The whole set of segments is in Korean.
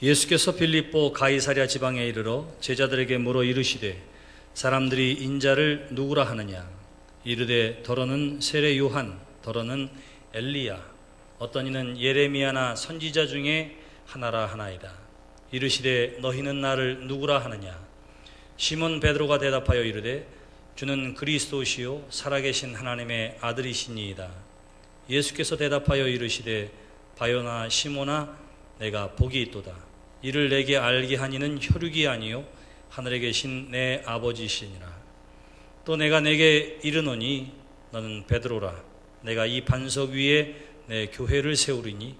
예수께서 빌립보 가이사랴 지방에 이르러 제자들에게 물어 이르시되 사람들이 인자를 누구라 하느냐. 이르되 더러는 세례 요한, 더러는 엘리야, 어떤 이는 예레미야나 선지자 중에 하나라 하나이다. 이르시되 너희는 나를 누구라 하느냐. 시몬 베드로가 대답하여 이르되 주는 그리스도시요 살아계신 하나님의 아들이시니이다. 예수께서 대답하여 이르시되 바요나 시몬아, 내가 복이 있도다. 이를 내게 알게 하니는 혈육이 아니요 하늘에 계신 내 아버지시니라. 또 내가 내게 이르노니 너는 베드로라. 내가 이 반석 위에 내 교회를 세우리니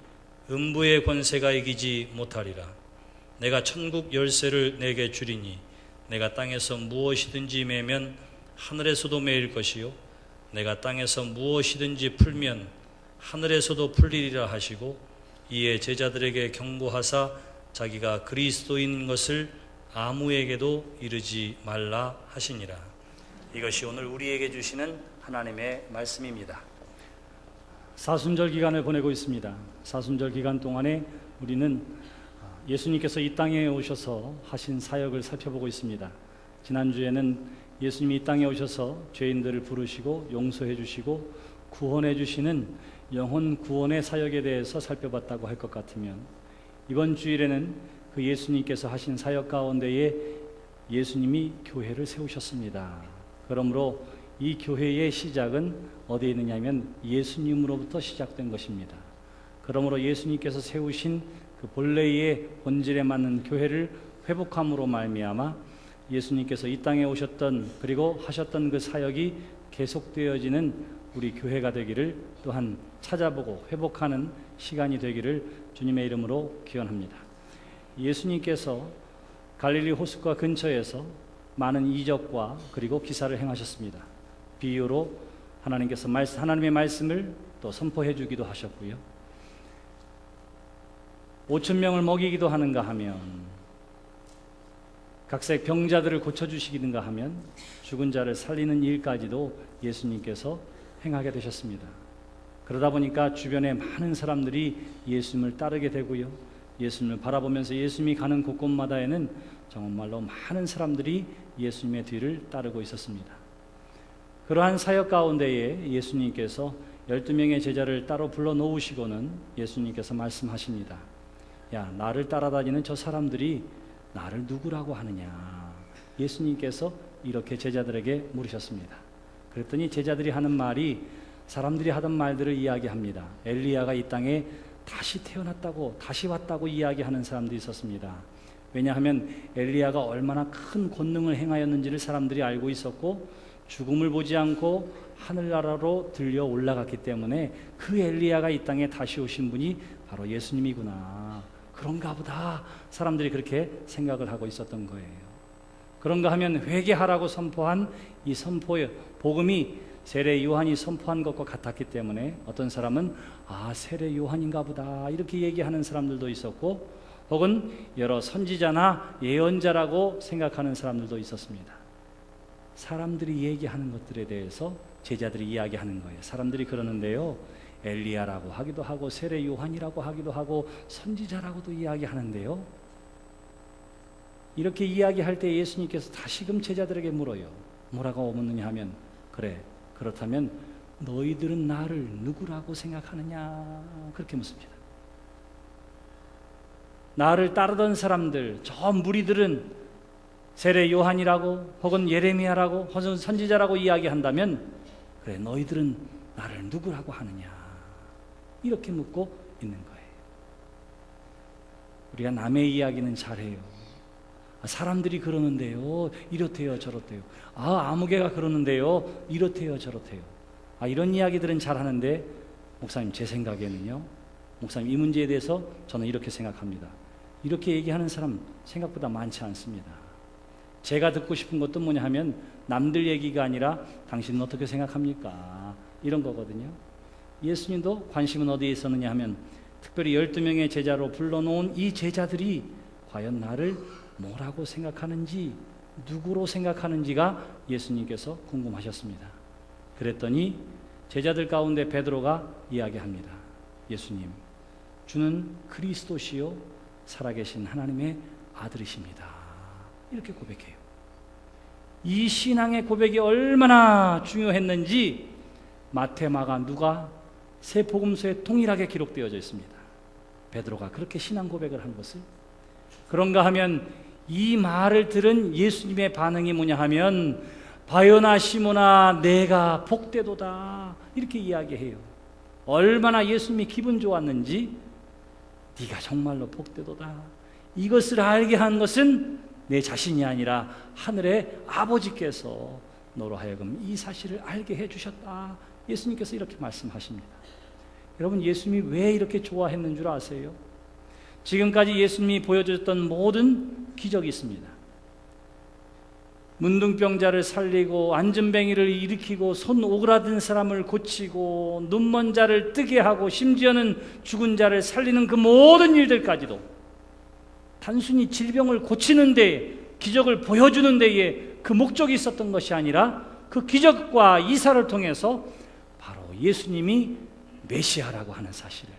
음부의 권세가 이기지 못하리라. 내가 천국 열쇠를 내게 주리니 내가 땅에서 무엇이든지 매면 하늘에서도 매일 것이요 내가 땅에서 무엇이든지 풀면 하늘에서도 풀리리라 하시고, 이에 제자들에게 경고하사 자기가 그리스도인 것을 아무에게도 이르지 말라 하시니라. 이것이 오늘 우리에게 주시는 하나님의 말씀입니다. 사순절 기간을 보내고 있습니다. 사순절 기간 동안에 우리는 예수님께서 이 땅에 오셔서 하신 사역을 살펴보고 있습니다. 지난주에는 예수님이 이 땅에 오셔서 죄인들을 부르시고 용서해 주시고 구원해 주시는 영혼 구원의 사역에 대해서 살펴봤다고 할 것 같으면, 이번 주일에는 그 예수님께서 하신 사역 가운데에 예수님이 교회를 세우셨습니다. 그러므로 이 교회의 시작은 어디에 있느냐 하면 예수님으로부터 시작된 것입니다. 그러므로 예수님께서 세우신 그 본래의 본질에 맞는 교회를 회복함으로 말미암아 예수님께서 이 땅에 오셨던 그리고 하셨던 그 사역이 계속되어지는 우리 교회가 되기를 또한 찾아보고 회복하는 시간이 되기를 주님의 이름으로 기원합니다. 예수님께서 갈릴리 호숫가 근처에서 많은 이적과 그리고 기사를 행하셨습니다. 비유로 하나님께서 하나님의 말씀을 또 선포해 주기도 하셨고요. 5,000명을 먹이기도 하는가 하면, 각색 병자들을 고쳐주시기는가 하면, 죽은 자를 살리는 일까지도 예수님께서 행하게 되셨습니다. 그러다 보니까 주변에 많은 사람들이 예수님을 따르게 되고요, 예수님을 바라보면서 예수님이 가는 곳곳마다에는 정말로 많은 사람들이 예수님의 뒤를 따르고 있었습니다. 그러한 사역 가운데에 예수님께서 12명의 제자를 따로 불러 놓으시고는 예수님께서 말씀하십니다. 야, 나를 따라다니는 저 사람들이 나를 누구라고 하느냐. 예수님께서 이렇게 제자들에게 물으셨습니다. 그랬더니 제자들이 하는 말이 사람들이 하던 말들을 이야기합니다. 엘리야가 이 땅에 다시 태어났다고, 다시 왔다고 이야기하는 사람들이 있었습니다. 왜냐하면 엘리야가 얼마나 큰 권능을 행하였는지를 사람들이 알고 있었고, 죽음을 보지 않고 하늘나라로 들려 올라갔기 때문에 그 엘리야가 이 땅에 다시 오신 분이 바로 예수님이구나, 그런가 보다 사람들이 그렇게 생각을 하고 있었던 거예요. 그런가 하면 회개하라고 선포한 이 선포의 복음이 세례 요한이 선포한 것과 같았기 때문에 어떤 사람은 세례 요한인가 보다 이렇게 얘기하는 사람들도 있었고, 혹은 여러 선지자나 예언자라고 생각하는 사람들도 있었습니다. 사람들이 얘기하는 것들에 대해서 제자들이 이야기하는 거예요. 사람들이 그러는데요, 엘리야라고 하기도 하고 세례 요한이라고 하기도 하고 선지자라고도 이야기하는데요, 이렇게 이야기할 때 예수님께서 다시금 제자들에게 물어요. 뭐라고 묻느냐 하면, 그래, 그렇다면 너희들은 나를 누구라고 생각하느냐, 그렇게 묻습니다. 나를 따르던 사람들, 저 무리들은 세례 요한이라고 혹은 예레미야라고 혹은 선지자라고 이야기한다면, 그래, 너희들은 나를 누구라고 하느냐, 이렇게 묻고 있는 거예요. 우리가 남의 이야기는 잘해요. 사람들이 그러는데요, 이렇대요 저렇대요. 아무개가 그러는데요, 이렇대요 저렇대요. 이런 이야기들은 잘하는데, 목사님, 제 생각에는요, 목사님, 이 문제에 대해서 저는 이렇게 생각합니다. 이렇게 얘기하는 사람 생각보다 많지 않습니다. 제가 듣고 싶은 것도 뭐냐 하면, 남들 얘기가 아니라 당신은 어떻게 생각합니까, 이런 거거든요. 예수님도 관심은 어디에 있었느냐 하면, 특별히 12명의 제자로 불러놓은 이 제자들이 과연 나를 뭐라고 생각하는지, 누구로 생각하는지가 예수님께서 궁금하셨습니다. 그랬더니 제자들 가운데 베드로가 이야기합니다. 예수님, 주는 그리스도시요 살아계신 하나님의 아들이십니다. 이렇게 고백해요. 이 신앙의 고백이 얼마나 중요했는지 마태, 마가, 누가 세 복음서에 동일하게 기록되어져 있습니다. 베드로가 그렇게 신앙 고백을 한 것을, 그런가 하면 이 말을 들은 예수님의 반응이 뭐냐 하면 바요나 시모나 내가 복되도다 이렇게 이야기해요. 얼마나 예수님이 기분 좋았는지 네가 정말로 복되도다. 이것을 알게 한 것은 내 자신이 아니라 하늘의 아버지께서 너로 하여금 이 사실을 알게 해주셨다. 예수님께서 이렇게 말씀하십니다. 여러분, 예수님이 왜 이렇게 좋아했는 줄 아세요? 지금까지 예수님이 보여주셨던 모든 기적이 있습니다. 문둥병자를 살리고 안전뱅이를 일으키고 손 오그라든 사람을 고치고 눈먼 자를 뜨게 하고 심지어는 죽은 자를 살리는 그 모든 일들까지도 단순히 질병을 고치는 데에, 기적을 보여주는 데에 그 목적이 있었던 것이 아니라 그 기적과 이사를 통해서 바로 예수님이 메시아라고 하는 사실을,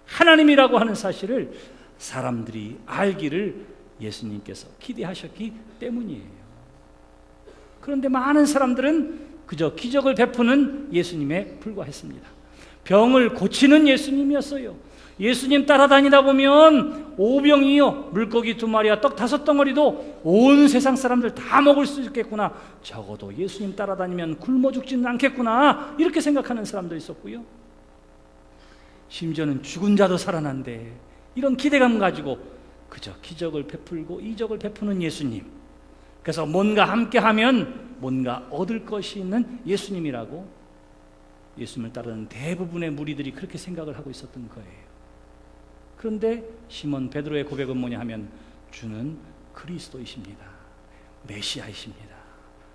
하나님이라고 하는 사실을 사람들이 알기를 예수님께서 기대하셨기 때문이에요. 그런데 많은 사람들은 그저 기적을 베푸는 예수님에 불과했습니다. 병을 고치는 예수님이었어요. 예수님 따라다니다 보면 오병이요, 물고기 2마리와 떡 5덩어리도 온 세상 사람들 다 먹을 수 있겠구나, 적어도 예수님 따라다니면 굶어 죽지는 않겠구나, 이렇게 생각하는 사람도 있었고요. 심지어는 죽은 자도 살아난대, 이런 기대감 가지고 그저 기적을 베풀고 이적을 베푸는 예수님, 그래서 뭔가 함께하면 뭔가 얻을 것이 있는 예수님이라고 예수님을 따르는 대부분의 무리들이 그렇게 생각을 하고 있었던 거예요. 그런데 시몬 베드로의 고백은 뭐냐 하면 주는 그리스도이십니다. 메시아이십니다.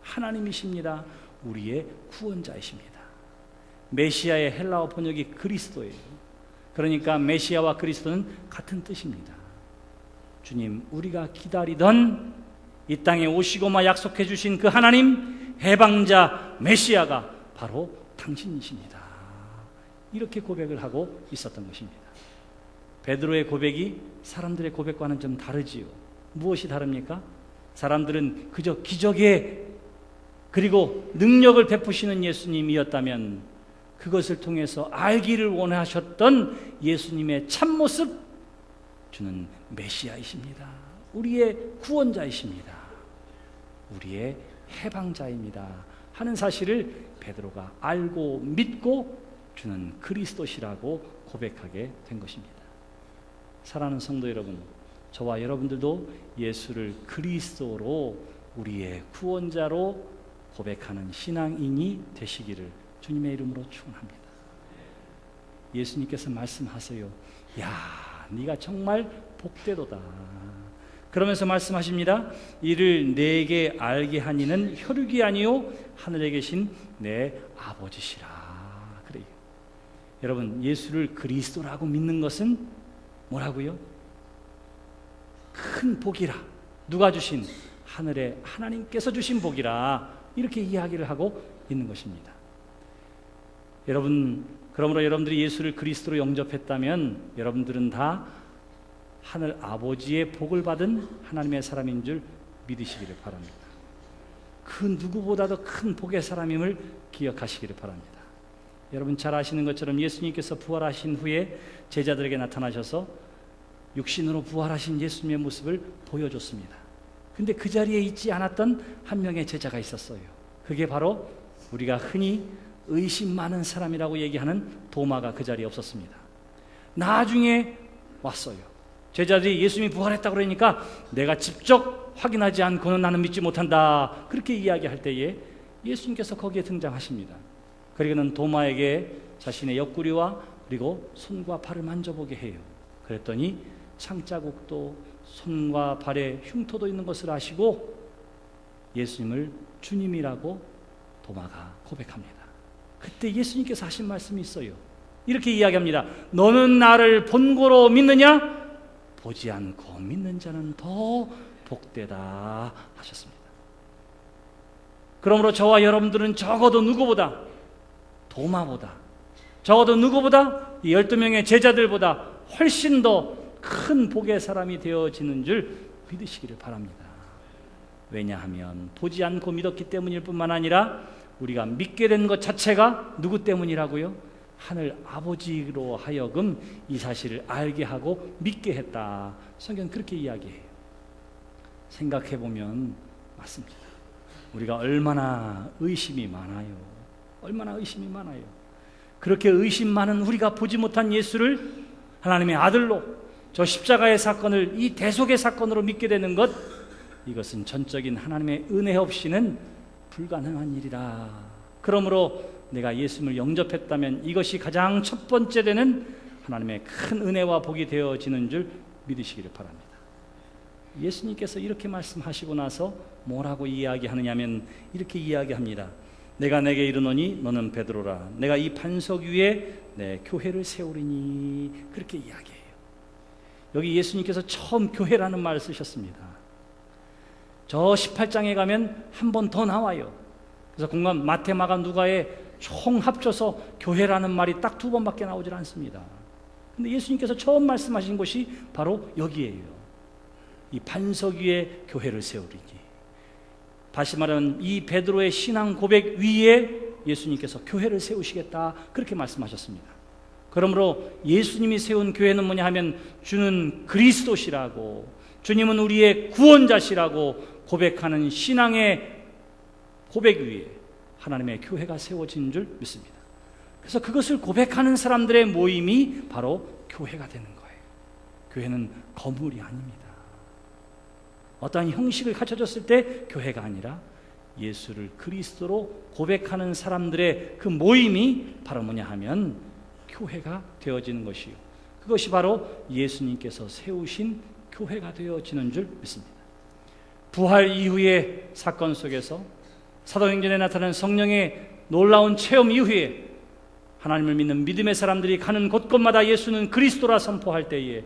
하나님이십니다. 우리의 구원자이십니다. 메시아의 헬라어 번역이 그리스도예요. 그러니까 메시아와 그리스도는 같은 뜻입니다. 주님, 우리가 기다리던 이 땅에 오시고마 약속해 주신 그 하나님, 해방자 메시아가 바로 당신이십니다. 이렇게 고백을 하고 있었던 것입니다. 베드로의 고백이 사람들의 고백과는 좀 다르지요. 무엇이 다릅니까? 사람들은 그저 기적에 그리고 능력을 베푸시는 예수님이었다면 그것을 통해서 알기를 원하셨던 예수님의 참모습, 주는 메시아이십니다. 우리의 구원자이십니다. 우리의 해방자입니다 하는 사실을 베드로가 알고 믿고 주는 그리스도시라고 고백하게 된 것입니다. 사랑하는 성도 여러분, 저와 여러분들도 예수를 그리스도로 우리의 구원자로 고백하는 신앙인이 되시기를 주님의 이름으로 축원합니다. 예수님께서 말씀하세요. 야, 네가 정말 복되도다. 그러면서 말씀하십니다. 이를 내게 알게 하니는 혈육이 아니요 하늘에 계신 내 아버지시라. 그래요. 여러분, 예수를 그리스도라고 믿는 것은 뭐라고요? 큰 복이라. 누가 주신? 하늘의 하나님께서 주신 복이라. 이렇게 이야기를 하고 있는 것입니다. 여러분, 그러므로 여러분들이 예수를 그리스도로 영접했다면 여러분들은 다 하늘 아버지의 복을 받은 하나님의 사람인 줄 믿으시기를 바랍니다. 그 누구보다도 큰 복의 사람임을 기억하시기를 바랍니다. 여러분 잘 아시는 것처럼 예수님께서 부활하신 후에 제자들에게 나타나셔서 육신으로 부활하신 예수님의 모습을 보여줬습니다. 근데 그 자리에 있지 않았던 한 명의 제자가 있었어요. 그게 바로 우리가 흔히 의심 많은 사람이라고 얘기하는 도마가 그 자리에 없었습니다. 나중에 왔어요. 제자들이 예수님이 부활했다고 그러니까 내가 직접 확인하지 않고는 나는 믿지 못한다, 그렇게 이야기할 때에 예수님께서 거기에 등장하십니다. 그리고는 도마에게 자신의 옆구리와 그리고 손과 발을 만져보게 해요. 그랬더니 창자국도 손과 발에 흉터도 있는 것을 아시고 예수님을 주님이라고 도마가 고백합니다. 그때 예수님께서 하신 말씀이 있어요. 이렇게 이야기합니다. 너는 나를 본고로 믿느냐? 보지 않고 믿는 자는 더 복되다 하셨습니다. 그러므로 저와 여러분들은 적어도 누구보다, 도마보다, 적어도 누구보다 이 12명의 제자들보다 훨씬 더 큰 복의 사람이 되어지는 줄 믿으시기를 바랍니다. 왜냐하면 보지 않고 믿었기 때문일 뿐만 아니라 우리가 믿게 된 것 자체가 누구 때문이라고요? 하늘 아버지로 하여금 이 사실을 알게 하고 믿게 했다. 성경은 그렇게 이야기해요. 생각해 보면 맞습니다. 우리가 얼마나 의심이 많아요. 얼마나 의심이 많아요. 그렇게 의심 많은 우리가 보지 못한 예수를 하나님의 아들로 저 십자가의 사건을 이 대속의 사건으로 믿게 되는 것, 이것은 전적인 하나님의 은혜 없이는 불가능한 일이라. 그러므로 내가 예수님을 영접했다면 이것이 가장 첫 번째 되는 하나님의 큰 은혜와 복이 되어지는 줄 믿으시기를 바랍니다. 예수님께서 이렇게 말씀하시고 나서 뭐라고 이야기하느냐면 이렇게 이야기합니다. 내가 내게 이르노니 너는 베드로라. 내가 이 반석 위에 내 교회를 세우리니. 그렇게 이야기해요. 여기 예수님께서 처음 교회라는 말을 쓰셨습니다. 저 18장에 가면 한 번 더 나와요. 그래서 공간 마태, 마가, 누가에 총 합쳐서 교회라는 말이 딱 2번밖에 나오질 않습니다. 근데 예수님께서 처음 말씀하신 곳이 바로 여기에요. 이 반석 위에 교회를 세우리니. 다시 말하면 이 베드로의 신앙 고백 위에 예수님께서 교회를 세우시겠다, 그렇게 말씀하셨습니다. 그러므로 예수님이 세운 교회는 뭐냐 하면 주는 그리스도시라고, 주님은 우리의 구원자시라고 고백하는 신앙의 고백 위에 하나님의 교회가 세워진 줄 믿습니다. 그래서 그것을 고백하는 사람들의 모임이 바로 교회가 되는 거예요. 교회는 건물이 아닙니다. 어떠한 형식을 갖춰졌을 때 교회가 아니라 예수를 그리스도로 고백하는 사람들의 그 모임이 바로 뭐냐 하면 교회가 되어지는 것이요, 그것이 바로 예수님께서 세우신 교회가 되어지는 줄 믿습니다. 부활 이후의 사건 속에서 사도행전에 나타난 성령의 놀라운 체험 이후에 하나님을 믿는 믿음의 사람들이 가는 곳곳마다 예수는 그리스도라 선포할 때에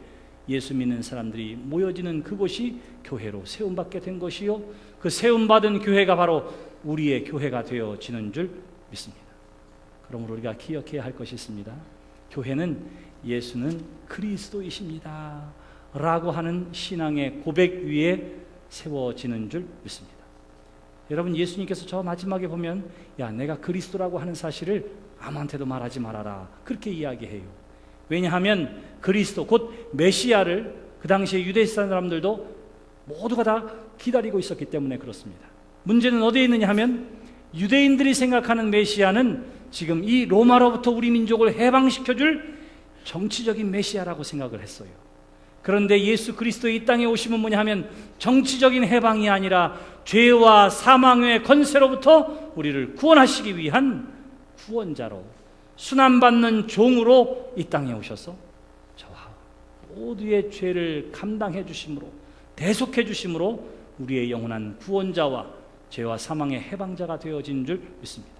예수 믿는 사람들이 모여지는 그곳이 교회로 세움받게 된 것이요, 그 세움받은 교회가 바로 우리의 교회가 되어지는 줄 믿습니다. 그러므로 우리가 기억해야 할 것이 있습니다. 교회는 예수는 그리스도이십니다 라고 하는 신앙의 고백 위에 세워지는 줄 믿습니다. 여러분, 예수님께서 저 마지막에 보면 야, 내가 그리스도라고 하는 사실을 아무한테도 말하지 말아라, 그렇게 이야기해요. 왜냐하면 그리스도 곧 메시아를 그 당시에 유대 사람들도 모두가 다 기다리고 있었기 때문에 그렇습니다. 문제는 어디에 있느냐 하면 유대인들이 생각하는 메시아는 지금 이 로마로부터 우리 민족을 해방시켜줄 정치적인 메시아라고 생각을 했어요. 그런데 예수 그리스도의 이 땅에 오시면 뭐냐 하면 정치적인 해방이 아니라 죄와 사망의 권세로부터 우리를 구원하시기 위한 구원자로, 순환받는 종으로 이 땅에 오셔서 저와 모두의 죄를 감당해 주심으로, 대속해 주심으로 우리의 영원한 구원자와 죄와 사망의 해방자가 되어진 줄 믿습니다.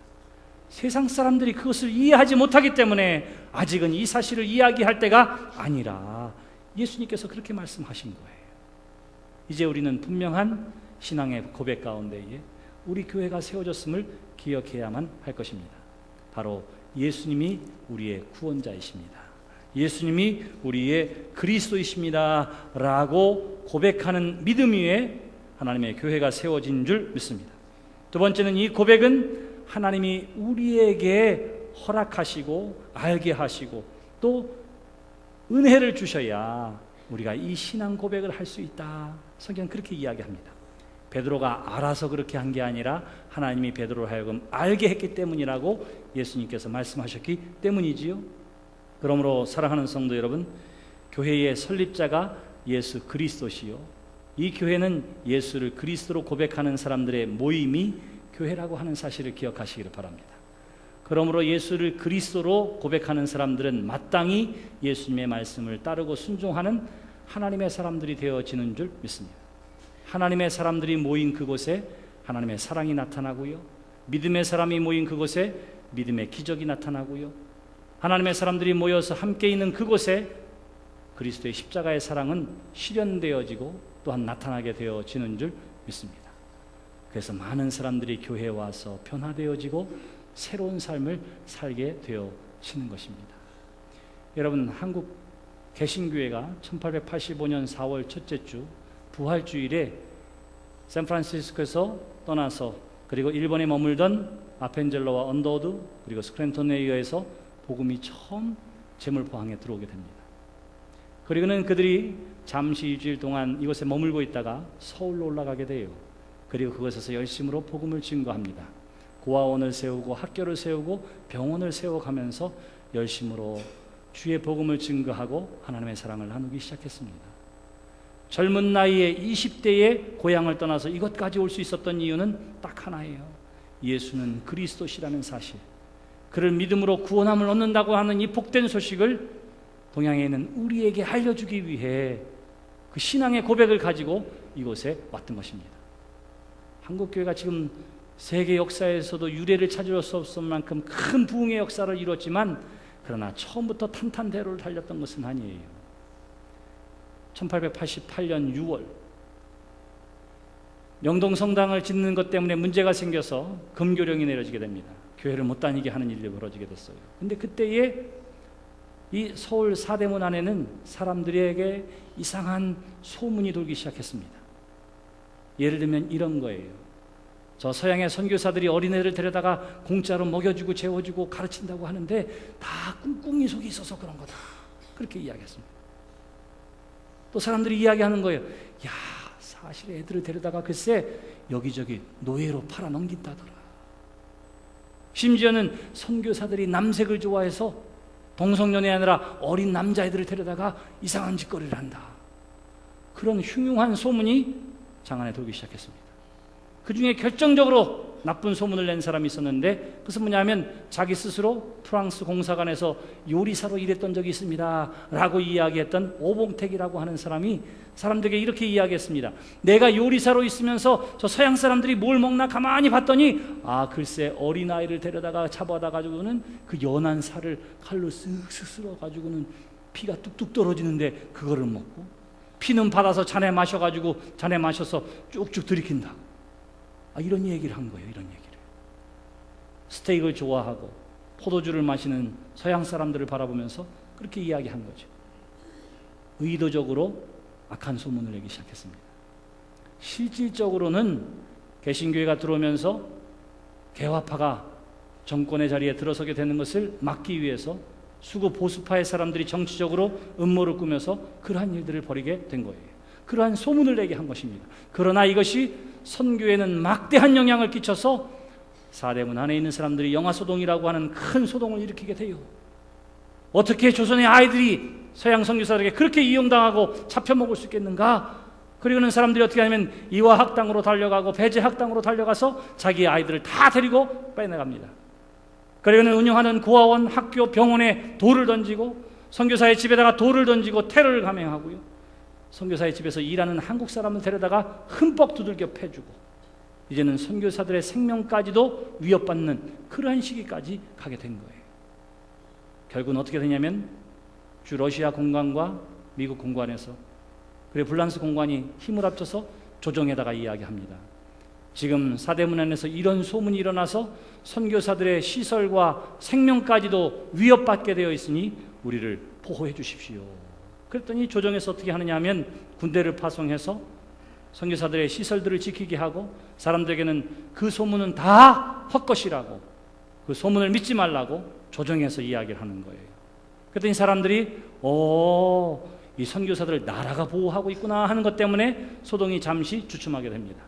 세상 사람들이 그것을 이해하지 못하기 때문에 아직은 이 사실을 이야기할 때가 아니라 예수님께서 그렇게 말씀하신 거예요. 이제 우리는 분명한 신앙의 고백 가운데에 우리 교회가 세워졌음을 기억해야만 할 것입니다. 바로 예수님이 우리의 구원자이십니다. 예수님이 우리의 그리스도이십니다 라고 고백하는 믿음 위에 하나님의 교회가 세워진 줄 믿습니다. 두 번째는 이 고백은 하나님이 우리에게 허락하시고 알게 하시고 또 은혜를 주셔야 우리가 이 신앙 고백을 할 수 있다. 성경은 그렇게 이야기합니다. 베드로가 알아서 그렇게 한 게 아니라 하나님이 베드로로 하여금 알게 했기 때문이라고 예수님께서 말씀하셨기 때문이지요. 그러므로 사랑하는 성도 여러분, 교회의 설립자가 예수 그리스도시요, 이 교회는 예수를 그리스도로 고백하는 사람들의 모임이 교회라고 하는 사실을 기억하시기를 바랍니다. 그러므로 예수를 그리스도로 고백하는 사람들은 마땅히 예수님의 말씀을 따르고 순종하는 하나님의 사람들이 되어지는 줄 믿습니다. 하나님의 사람들이 모인 그곳에 하나님의 사랑이 나타나고요, 믿음의 사람이 모인 그곳에 믿음의 기적이 나타나고요, 하나님의 사람들이 모여서 함께 있는 그곳에 그리스도의 십자가의 사랑은 실현되어지고 또한 나타나게 되어지는 줄 믿습니다. 그래서 많은 사람들이 교회에 와서 변화되어지고 새로운 삶을 살게 되어지는 것입니다. 여러분, 한국 개신교회가 1885년 4월 첫째 주 부활주일에 샌프란시스코에서 떠나서 그리고 일본에 머물던 아펜젤러와 언더우드 그리고 스크랜턴에 의해서 복음이 처음 제물포항에 들어오게 됩니다. 그리고는 그들이 잠시 일주일 동안 이곳에 머물고 있다가 서울로 올라가게 돼요. 그리고 그곳에서 열심으로 복음을 증거합니다. 고아원을 세우고 학교를 세우고 병원을 세워가면서 열심으로 주의 복음을 증거하고 하나님의 사랑을 나누기 시작했습니다. 젊은 나이에 20대에 고향을 떠나서 이것까지 올 수 있었던 이유는 딱 하나예요. 예수는 그리스도시라는 사실, 그를 믿음으로 구원함을 얻는다고 하는 이 복된 소식을 동양에 있는 우리에게 알려주기 위해 그 신앙의 고백을 가지고 이곳에 왔던 것입니다. 한국교회가 지금 세계 역사에서도 유례를 찾을 수 없을 만큼 큰 부흥의 역사를 이뤘지만 그러나 처음부터 탄탄대로를 달렸던 것은 아니에요. 1888년 6월 명동성당을 짓는 것 때문에 문제가 생겨서 금교령이 내려지게 됩니다. 교회를 못 다니게 하는 일이 벌어지게 됐어요. 근데 그때에 이 서울 사대문 안에는 사람들에게 이상한 소문이 돌기 시작했습니다. 예를 들면 이런 거예요. 저 서양의 선교사들이 어린애를 데려다가 공짜로 먹여주고 재워주고 가르친다고 하는데 다 꿍꿍이 속이 있어서 그런 거다. 그렇게 이야기했습니다. 또 사람들이 이야기하는 거예요. 야, 사실 애들을 데려다가 글쎄 여기저기 노예로 팔아넘긴다더라. 심지어는 선교사들이 남색을 좋아해서 동성연애 아니라 어린 남자애들을 데려다가 이상한 짓거리를 한다. 그런 흉흉한 소문이 장안에 돌기 시작했습니다. 그 중에 결정적으로 나쁜 소문을 낸 사람이 있었는데 그것은 뭐냐면 자기 스스로 프랑스 공사관에서 요리사로 일했던 적이 있습니다 라고 이야기했던 오봉택이라고 하는 사람이 사람들에게 이렇게 이야기했습니다. 내가 요리사로 있으면서 저 서양 사람들이 뭘 먹나 가만히 봤더니 아 글쎄 어린아이를 데려다가 잡아다 가지고는 그 연한 살을 칼로 쓱쓱 쓸어 가지고는 피가 뚝뚝 떨어지는데 그거를 먹고 피는 받아서 잔에 마셔가지고 잔에 마셔서 쭉쭉 들이킨다. 이런 얘기를 한 거예요. 이런 얘기를. 스테이크를 좋아하고 포도주를 마시는 서양 사람들을 바라보면서 그렇게 이야기한 거죠. 의도적으로 악한 소문을 내기 시작했습니다. 실질적으로는 개신교회가 들어오면서 개화파가 정권의 자리에 들어서게 되는 것을 막기 위해서 수구 보수파의 사람들이 정치적으로 음모를 꾸며서 그러한 일들을 벌이게 된 거예요. 그러한 소문을 내게 한 것입니다. 그러나 이것이 선교에는 막대한 영향을 끼쳐서 사대문 안에 있는 사람들이 영화소동이라고 하는 큰 소동을 일으키게 돼요. 어떻게 조선의 아이들이 서양 선교사들에게 그렇게 이용당하고 잡혀먹을 수 있겠는가? 그리고는 사람들이 어떻게 하냐면 이화학당으로 달려가고 배제학당으로 달려가서 자기 아이들을 다 데리고 빼내갑니다. 그리고는 운영하는 고아원, 학교, 병원에 돌을 던지고 선교사의 집에다가 돌을 던지고 테러를 감행하고요. 선교사의 집에서 일하는 한국 사람을 데려다가 흠뻑 두들겨 패주고 이제는 선교사들의 생명까지도 위협받는 그러한 시기까지 가게 된 거예요. 결국은 어떻게 되냐면 주 러시아 공관과 미국 공관에서 그리고 불란스 공관이 힘을 합쳐서 조정에다가 이야기합니다. 지금 사대문 안에서 이런 소문이 일어나서 선교사들의 시설과 생명까지도 위협받게 되어 있으니 우리를 보호해 주십시오. 그랬더니 조정에서 어떻게 하느냐 하면 군대를 파송해서 선교사들의 시설들을 지키게 하고 사람들에게는 그 소문은 다 헛것이라고 그 소문을 믿지 말라고 조정에서 이야기를 하는 거예요. 그랬더니 사람들이 이 선교사들을 나라가 보호하고 있구나 하는 것 때문에 소동이 잠시 주춤하게 됩니다.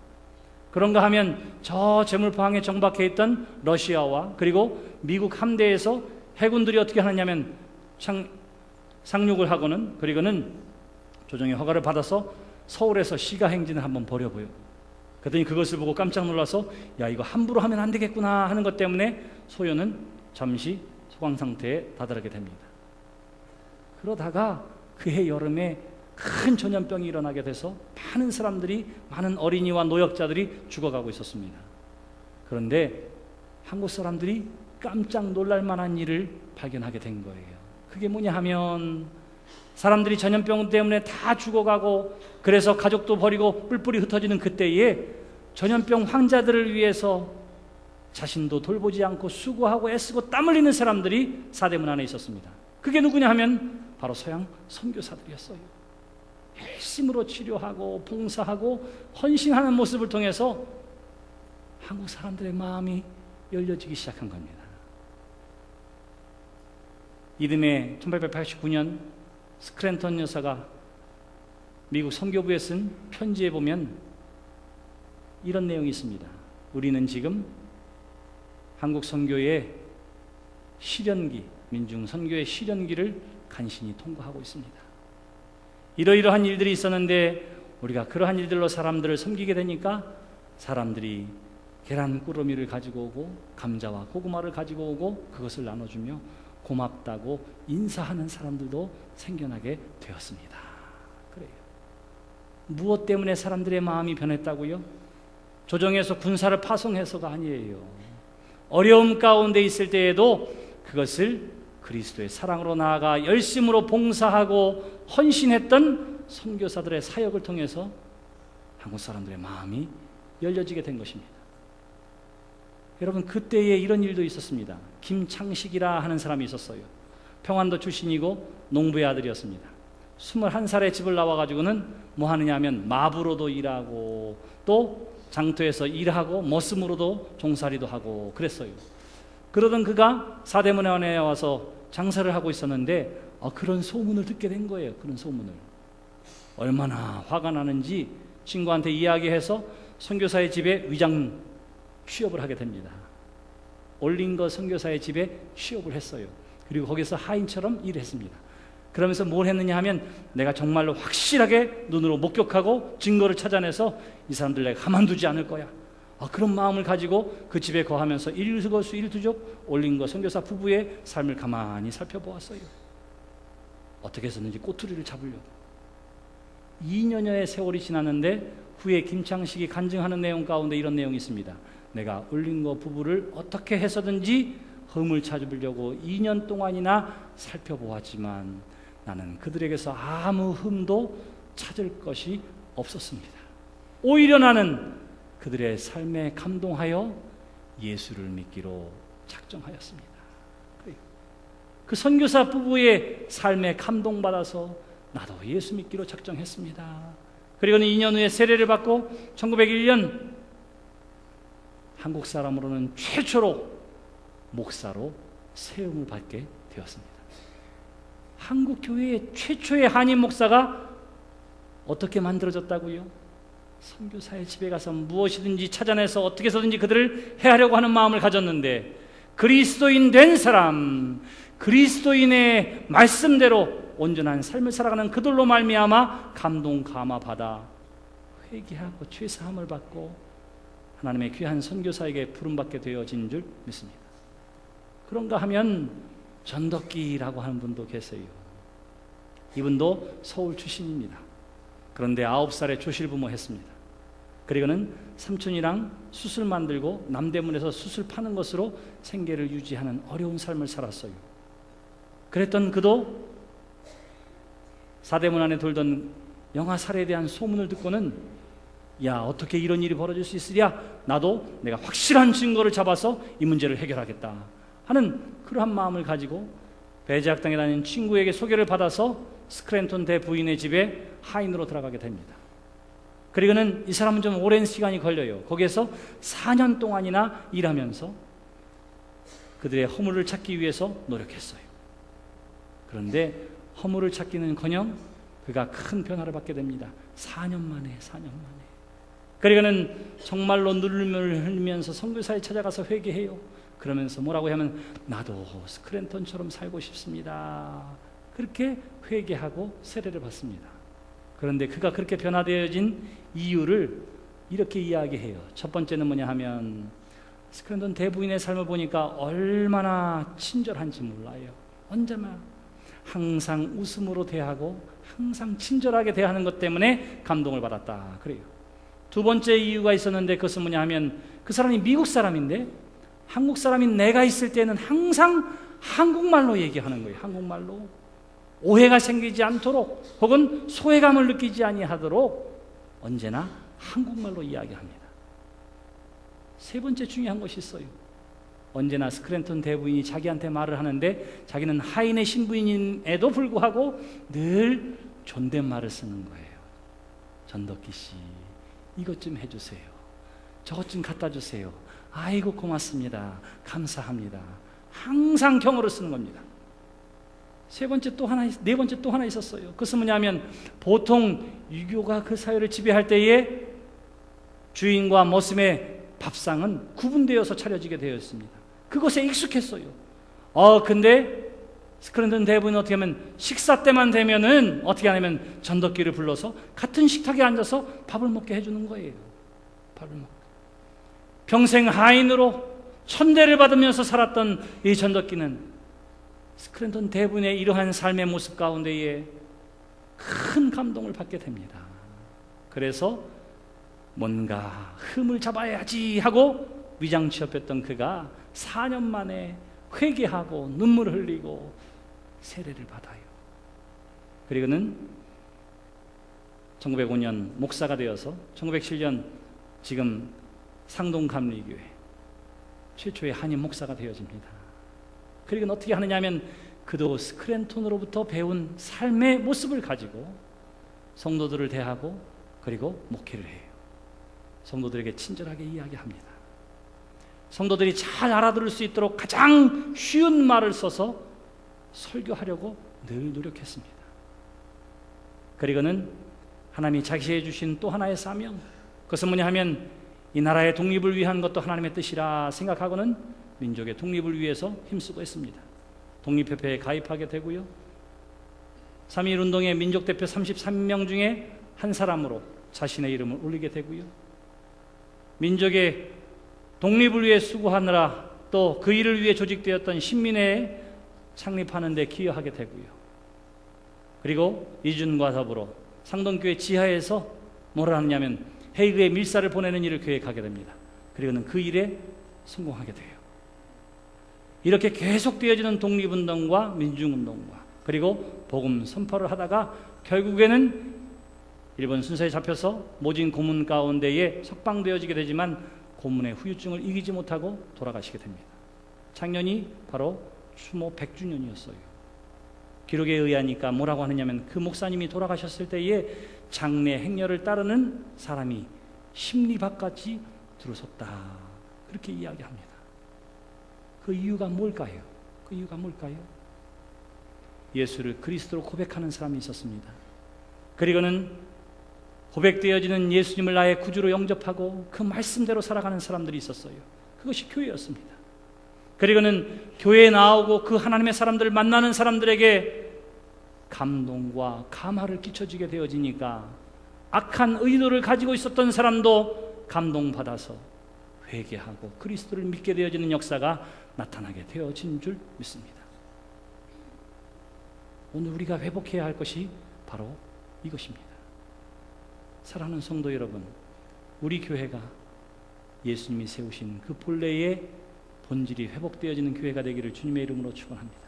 그런가 하면 저 제물포항에 정박해 있던 러시아와 그리고 미국 함대에서 해군들이 어떻게 하느냐면 상륙을 하고는 그리고는 조정의 허가를 받아서 서울에서 시가행진을 한번 벌여보여. 그랬더니 그것을 보고 깜짝 놀라서 야 이거 함부로 하면 안 되겠구나 하는 것 때문에 소요는 잠시 소강 상태에 다다르게 됩니다. 그러다가 그해 여름에 큰 전염병이 일어나게 돼서 많은 사람들이 많은 어린이와 노약자들이 죽어가고 있었습니다. 그런데 한국 사람들이 깜짝 놀랄 만한 일을 발견하게 된 거예요. 그게 뭐냐 하면 사람들이 전염병 때문에 다 죽어가고 그래서 가족도 버리고 뿔뿔이 흩어지는 그때에 전염병 환자들을 위해서 자신도 돌보지 않고 수고하고 애쓰고 땀 흘리는 사람들이 사대문 안에 있었습니다. 그게 누구냐 하면 바로 서양 선교사들이었어요. 열심으로 치료하고 봉사하고 헌신하는 모습을 통해서 한국 사람들의 마음이 열려지기 시작한 겁니다. 이듬해 1889년 스크랜턴 여사가 미국 선교부에 쓴 편지에 보면 이런 내용이 있습니다. 우리는 지금 한국 선교의 시련기, 민중 선교의 시련기를 간신히 통과하고 있습니다. 이러이러한 일들이 있었는데 우리가 그러한 일들로 사람들을 섬기게 되니까 사람들이 계란 꾸러미를 가지고 오고 감자와 고구마를 가지고 오고 그것을 나눠주며 고맙다고 인사하는 사람들도 생겨나게 되었습니다. 그래요. 무엇 때문에 사람들의 마음이 변했다고요? 조정에서 군사를 파송해서가 아니에요. 어려움 가운데 있을 때에도 그것을 그리스도의 사랑으로 나아가 열심으로 봉사하고 헌신했던 선교사들의 사역을 통해서 한국 사람들의 마음이 열려지게 된 것입니다. 여러분, 그때에 이런 일도 있었습니다. 김창식이라 하는 사람이 있었어요. 평안도 출신이고 농부의 아들이었습니다. 21살에 집을 나와가지고는 뭐 하느냐 하면 마부로도 일하고 또 장터에서 일하고 머슴으로도 종살이도 하고 그랬어요. 그러던 그가 사대문안에 와서 장사를 하고 있었는데 그런 소문을 듣게 된 거예요. 그런 소문을. 얼마나 화가 나는지 친구한테 이야기해서 선교사의 집에 위장 취업을 하게 됩니다. 올린거 선교사의 집에 취업을 했어요. 그리고 거기서 하인처럼 일을 했습니다. 그러면서 뭘 했느냐 하면 내가 정말로 확실하게 눈으로 목격하고 증거를 찾아내서 이 사람들 내가 가만두지 않을 거야. 그런 마음을 가지고 그 집에 거하면서 일거수 일투족 올린거 선교사 부부의 삶을 가만히 살펴보았어요. 어떻게 해서든지 꼬투리를 잡으려고. 2년여의 세월이 지났는데 후에 김창식이 간증하는 내용 가운데 이런 내용이 있습니다. 내가 올린거 부부를 어떻게 해서든지 흠을 찾으려고 2년 동안이나 살펴보았지만 나는 그들에게서 아무 흠도 찾을 것이 없었습니다. 오히려 나는 그들의 삶에 감동하여 예수를 믿기로 작정하였습니다. 그 선교사 부부의 삶에 감동받아서 나도 예수 믿기로 작정했습니다. 그리고는 2년 후에 세례를 받고 1901년 한국 사람으로는 최초로 목사로 세움을 받게 되었습니다. 한국 교회의 최초의 한인 목사가 어떻게 만들어졌다고요? 선교사의 집에 가서 무엇이든지 찾아내서 어떻게 해서든지 그들을 해하려고 하는 마음을 가졌는데 그리스도인 된 사람, 그리스도인의 말씀대로 온전한 삶을 살아가는 그들로 말미암아 감동 감화 받아 회개하고 죄사함을 받고 하나님의 귀한 선교사에게 부름받게 되어진 줄 믿습니다. 그런가 하면 전덕기라고 하는 분도 계세요. 이분도 서울 출신입니다. 그런데 9살에 조실부모 했습니다. 그리고는 삼촌이랑 수술 만들고 남대문에서 수술 파는 것으로 생계를 유지하는 어려운 삶을 살았어요. 그랬던 그도 사대문 안에 돌던 영아 살해에 대한 소문을 듣고는 야, 어떻게 이런 일이 벌어질 수 있으랴? 나도 내가 확실한 증거를 잡아서 이 문제를 해결하겠다 하는 그러한 마음을 가지고 배제학당에 다니는 친구에게 소개를 받아서 스크랜턴 대부인의 집에 하인으로 들어가게 됩니다. 그리고는 이 사람은 좀 오랜 시간이 걸려요. 거기에서 4년 동안이나 일하면서 그들의 허물을 찾기 위해서 노력했어요. 그런데 허물을 찾기는커녕 그가 큰 변화를 받게 됩니다. 4년 만에. 그리고는 정말로 눈물을 흘리면서 선교사에 찾아가서 회개해요. 그러면서 뭐라고 하면 나도 스크랜턴처럼 살고 싶습니다. 그렇게 회개하고 세례를 받습니다. 그런데 그가 그렇게 변화되어진 이유를 이렇게 이야기해요. 첫 번째는 뭐냐 하면 스크랜턴 대부인의 삶을 보니까 얼마나 친절한지 몰라요. 언제나 항상 웃음으로 대하고 항상 친절하게 대하는 것 때문에 감동을 받았다. 그래요. 두 번째 이유가 있었는데 그것은 뭐냐 하면 그 사람이 미국 사람인데 한국 사람인 내가 있을 때는 항상 한국말로 얘기하는 거예요. 한국말로. 오해가 생기지 않도록 혹은 소외감을 느끼지 아니하도록 언제나 한국말로 이야기합니다. 세 번째 중요한 것이 있어요. 언제나 스크랜턴 대부인이 자기한테 말을 하는데 자기는 하인의 신부임에도 불구하고 늘 존댓말을 쓰는 거예요. 전덕기 씨, 이것 좀 해주세요. 저것 좀 갖다 주세요. 아이고 고맙습니다. 감사합니다. 항상 경어를 쓰는 겁니다. 네 번째 또 하나 있었어요. 그것은 뭐냐면 보통 유교가 그 사회를 지배할 때에 주인과 머슴의 밥상은 구분되어서 차려지게 되어 있습니다. 그것에 익숙했어요. 근데 스크랜턴 대부인은 어떻게 하면 식사 때만 되면은 어떻게 하냐면 전덕기를 불러서 같은 식탁에 앉아서 밥을 먹게 해주는 거예요. 밥을 먹게. 평생 하인으로 천대를 받으면서 살았던 이 전덕기는 스크랜턴 대부인의 이러한 삶의 모습 가운데에 큰 감동을 받게 됩니다. 그래서 뭔가 흠을 잡아야지 하고 위장취업했던 그가 4년 만에 회개하고 눈물을 흘리고 세례를 받아요. 그리고는 1905년 목사가 되어서 1907년 지금 상동감리교회 최초의 한인 목사가 되어집니다. 그리고 어떻게 하느냐면 그도 스크랜턴으로부터 배운 삶의 모습을 가지고 성도들을 대하고 그리고 목회를 해요. 성도들에게 친절하게 이야기합니다. 성도들이 잘 알아들을 수 있도록 가장 쉬운 말을 써서 설교하려고 늘 노력했습니다. 그리고는 하나님이 자기에게 주신 또 하나의 사명, 그것은 뭐냐 하면 이 나라의 독립을 위한 것도 하나님의 뜻이라 생각하고는 민족의 독립을 위해서 힘쓰고 있습니다. 독립협회에 가입하게 되고요. 3.1운동의 민족대표 33명 중에 한 사람으로 자신의 이름을 올리게 되고요. 민족의 독립을 위해 수고하느라 또 그 일을 위해 조직되었던 신민회에 창립하는 데 기여하게 되고요. 그리고 이준과 더불어 상동교회 지하에서 뭐를 하느냐면 헤이그에 밀사를 보내는 일을 계획하게 됩니다. 그리고는 그 일에 성공하게 돼요. 이렇게 계속되어지는 독립운동과 민중운동과 그리고 복음 선포를 하다가 결국에는 일본 순사에 잡혀서 모진 고문 가운데에 석방되어지게 되지만 고문의 후유증을 이기지 못하고 돌아가시게 됩니다. 작년이 바로 추모 100주년이었어요. 기록에 의하니까 뭐라고 하느냐면 그 목사님이 돌아가셨을 때에 장례 행렬을 따르는 사람이 십리밖까지 들어섰다. 그렇게 이야기합니다. 그 이유가 뭘까요? 그 이유가 뭘까요? 예수를 그리스도로 고백하는 사람이 있었습니다. 그리고는 고백되어지는 예수님을 나의 구주로 영접하고 그 말씀대로 살아가는 사람들이 있었어요. 그것이 교회였습니다. 그리고는 교회에 나오고 그 하나님의 사람들을 만나는 사람들에게 감동과 감화를 끼쳐주게 되어지니까 악한 의도를 가지고 있었던 사람도 감동받아서 회개하고 그리스도를 믿게 되어지는 역사가 나타나게 되어진 줄 믿습니다. 오늘 우리가 회복해야 할 것이 바로 이것입니다. 사랑하는 성도 여러분, 우리 교회가 예수님이 세우신 그 본래의 본질이 회복되어지는 교회가 되기를 주님의 이름으로 축원합니다.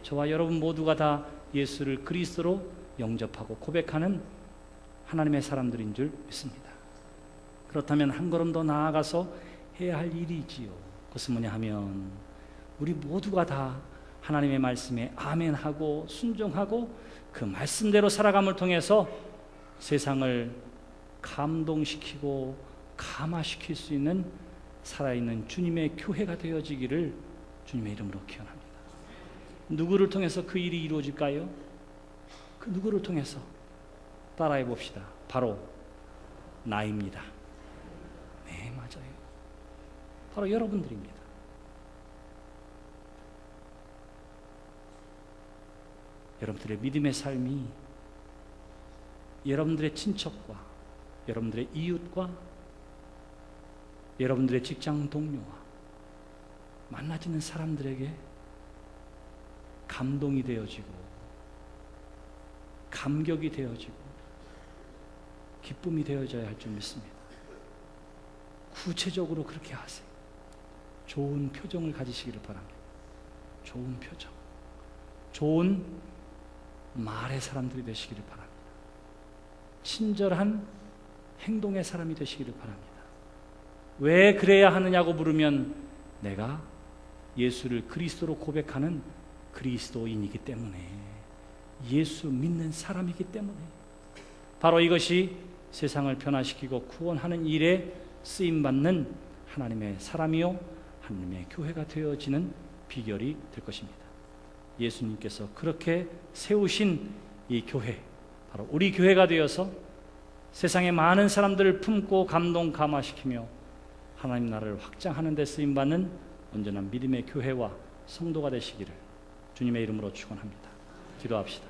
저와 여러분 모두가 다 예수를 그리스도로 영접하고 고백하는 하나님의 사람들인 줄 믿습니다. 그렇다면 한 걸음 더 나아가서 해야 할 일이지요. 그것은 뭐냐 하면 우리 모두가 다 하나님의 말씀에 아멘하고 순종하고 그 말씀대로 살아감을 통해서 세상을 감동시키고 감화시킬 수 있는 살아있는 주님의 교회가 되어지기를 주님의 이름으로 기원합니다. 누구를 통해서 그 일이 이루어질까요? 그 누구를 통해서? 따라해 봅시다. 바로 나입니다. 네, 맞아요. 바로 여러분들입니다. 여러분들의 믿음의 삶이 여러분들의 친척과 여러분들의 이웃과 여러분들의 직장 동료와 만나지는 사람들에게 감동이 되어지고 감격이 되어지고 기쁨이 되어져야 할 줄 믿습니다. 구체적으로 그렇게 하세요. 좋은 표정을 가지시기를 바랍니다. 좋은 표정, 좋은 말의 사람들이 되시기를 바랍니다. 친절한 행동의 사람이 되시기를 바랍니다. 왜 그래야 하느냐고 물으면 내가 예수를 그리스도로 고백하는 그리스도인이기 때문에, 예수 믿는 사람이기 때문에, 바로 이것이 세상을 변화시키고 구원하는 일에 쓰임받는 하나님의 사람이요 하나님의 교회가 되어지는 비결이 될 것입니다. 예수님께서 그렇게 세우신 이 교회, 바로 우리 교회가 되어서 세상의 많은 사람들을 품고 감동 감화시키며 하나님 나라를 확장하는 데 쓰임받는 온전한 믿음의 교회와 성도가 되시기를 주님의 이름으로 축원합니다. 기도합시다.